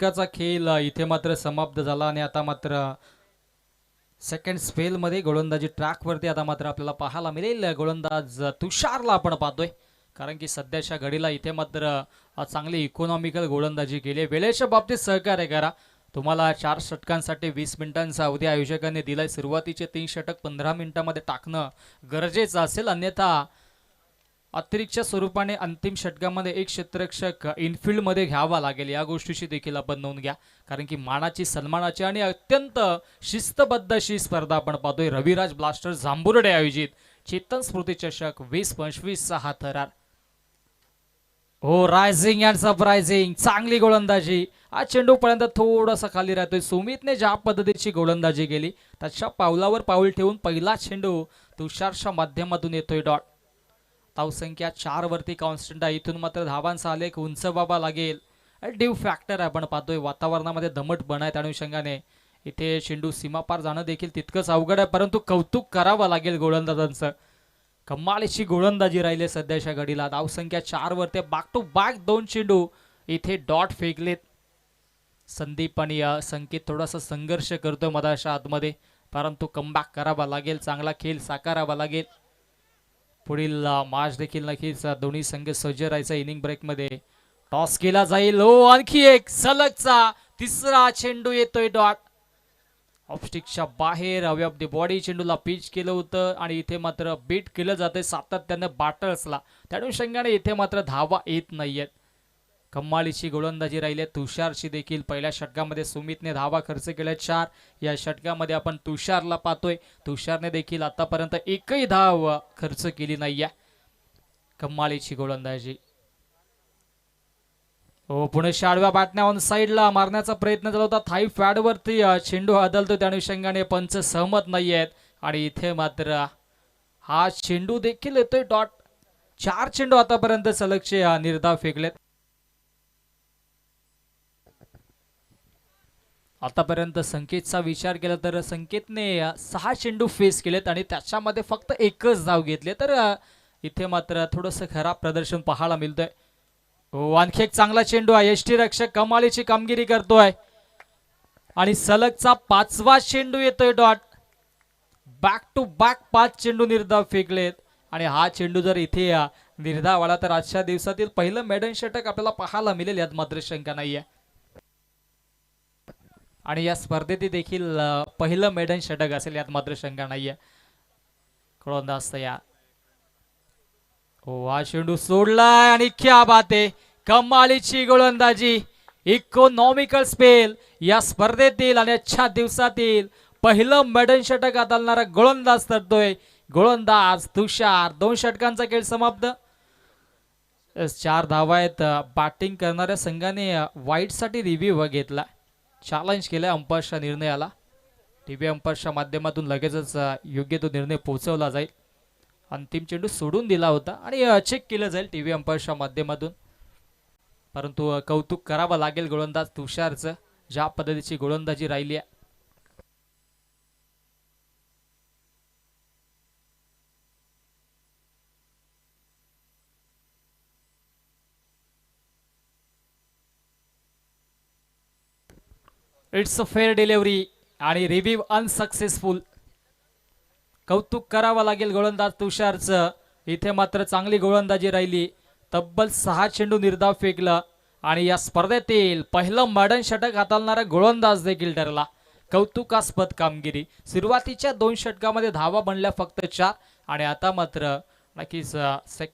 षटकाचा खेळ इथे मात्र समाप्त झाला आणि आता मात्र सेकंड स्पेल मध्ये गोलंदाजी ट्रॅक वरती आता मात्र आपल्याला पाहायला मिळेल गोलंदाज तुषारला आपण पाहतोय, कारण की सध्याच्या घडीला इथे मात्र चांगली इकॉनॉमिकल गोलंदाजी केली. वेळेच्या बाबतीत सहकार्य करा. तुम्हाला 4 षटकांसाठी 20 मिनिटांचा अवधी आयोजकांनी दिलाय. सुरुवातीचे 3 षटक 15 मिनिटांमध्ये टाकणं गरजेचं असेल, अन्यथा अतिरिक्तच्या स्वरूपाने अंतिम षटकामध्ये एक क्षेत्ररक्षक इनफिल्डमध्ये घ्यावा लागेल. या गोष्टीची देखील आपण नोंद घ्या, कारण की मानाची सन्मानाची आणि अत्यंत शिस्तबद्ध अशी स्पर्धा आपण पाहतोय. रविराज ब्लास्टर्स जांभुर्डे आयोजित चेतन स्मृती चषक 2025 चा हा थरार. हो, रायझिंग अँड सरप्रायझिंग चांगली गोलंदाजी. आज चेंडू पर्यंत थोडासा खाली राहतोय. सुमितने ज्या पद्धतीची गोलंदाजी केली त्याच्या पावलावर पाऊल ठेवून पहिला चेंडू तुषारच्या माध्यमातून येतोय डॉट. धावसंख्या 4 वरती कॉन्स्टंट आहे. इथून मात्र धावांचा आलेख उंच बाबा लागेल. ड्यू फॅक्टर आपण पाहतोय. वातावरणामध्ये दमट बन आहे, त्या अनुषंगाने इथे चेंडू सीमापार जाणं देखील तितकंच अवघड आहे, परंतु कौतुक करावं लागेल गोलंदाजांचं. कमालीची गोलंदाजी राहिली सध्याच्या घडीला. धावसंख्या 4 वरती. बॅक टू बॅक 2 चेंडू इथे डॉट फेकलेत. संदीप आणि संकेत थोडासा संघर्ष करतोय मधाच्या आतमध्ये, परंतु कमबॅक करावा लागेल. चांगला खेळ साकारावा लागेल. पुढील मॅच देखील नक्कीच दोन्ही संघ सज्ज राहायचा. इनिंग ब्रेक मध्ये टॉस केला जाईल. हो, आणखी एक सलगचा तिसरा चेंडू येतोय डॉट. ऑफस्टिकच्या बाहेर अवे ऑफ द बॉडी चेंडूला पिच केलं होतं आणि इथे मात्र बीट केलं जातंय सातत्याने बॅटर्सला. त्या अनुषंगाने इथे मात्र धावा येत नाहीयेत. कमालीची गोलंदाजी राहिली तुषारची देखील. पहिल्या षटकामध्ये सुमितने धावा खर्च केल्या 4. या षटकामध्ये आपण तुषारला पाहतोय. तुषारने देखील आतापर्यंत एकही धाव खर्च केली नाहीये. कमालीची गोलंदाजी. हो, पुणे आडव्या बॅटने ऑन साइडला मारण्याचा प्रयत्न झाला होता. थाई पॅड वरती चेंडू आदलतो, त्या अनुषंगाने पंच सहमत नाहीयेत आणि इथे मात्र हा चेंडू देखील येतोय डॉट. 4 चेंडू आतापर्यंत सलगचे निर्धाव फेकलेत. आतापर्यंत संकेतचा विचार केला तर संकेतने 6 चेंडू फेस केलेत आणि त्याच्यामध्ये फक्त एकच धाव घेतले, तर इथे मात्र थोडंसं खराब प्रदर्शन पाहायला मिळतंय. हो, आणखी एक चांगला चेंडू आहे. यष्टी रक्षक कमालीची कामगिरी करतोय आणि सलगचा 5वा चेंडू येतोय डॉट. बॅक टू बॅक 5 चेंडू निर्धाव फेकलेत आणि हा चेंडू जर इथे निर्धाव आला तर आजच्या दिवसातील पहिलं मेडन षटक आपल्याला पाहायला मिळेल, यात मात्र शंका नाहीये. आणि या स्पर्धेत देखील पहिलं मेडन षटक असेल, यात मात्र शंका नाहीये. गोलंदाज तयार. हो, हा चेंडू सोडलाय आणि क्या बात आहे. कमालीची गोलंदाजी. इकॉनॉमिकल स्पेल या स्पर्धेतील आणि आजच्या दिवसातील पहिलं मेडन षटक हाताळणारा गोलंदाज ठरतोय गोलंदाज तुषार. 2 षटकांचा खेळ समाप्त. 4 धावा आहेत. बॅटिंग करणाऱ्या संघाने वाईट साठी रिव्ह्यू घेतला. चॅलेंज केलं अंपायरच्या निर्णयाला. टीव्ही अंपायरच्या माध्यमातून लगेचच योग्य तो निर्णय पोहोचवला जाईल. अंतिम चेंडू सोडून दिला होता आणि चेक केलं जाईल टीव्ही अंपायरच्या माध्यमातून, परंतु कौतुक करावं लागेल गोलंदाज तुषारचं, ज्या पद्धतीची गोलंदाजी राहिली आहे. इट्स अ फेअर डिलिव्हरी आणि रिव्ह्यू अनसक्सेसफुल. कौतुक करावं लागेल गोलंदाज तुषारचं. इथे मात्र चांगली गोलंदाजी राहिली. तब्बल 6 चेंडू निर्धाव फेकला आणि या स्पर्धेतील पहिलं मॉडर्न षटक हाताळणारा गोलंदाज देखील ठरला. कौतुकास्पद कामगिरी. सुरुवातीच्या 2 षटकामध्ये धावा बनल्या फक्त 4 आणि आता मात्र नक्कीच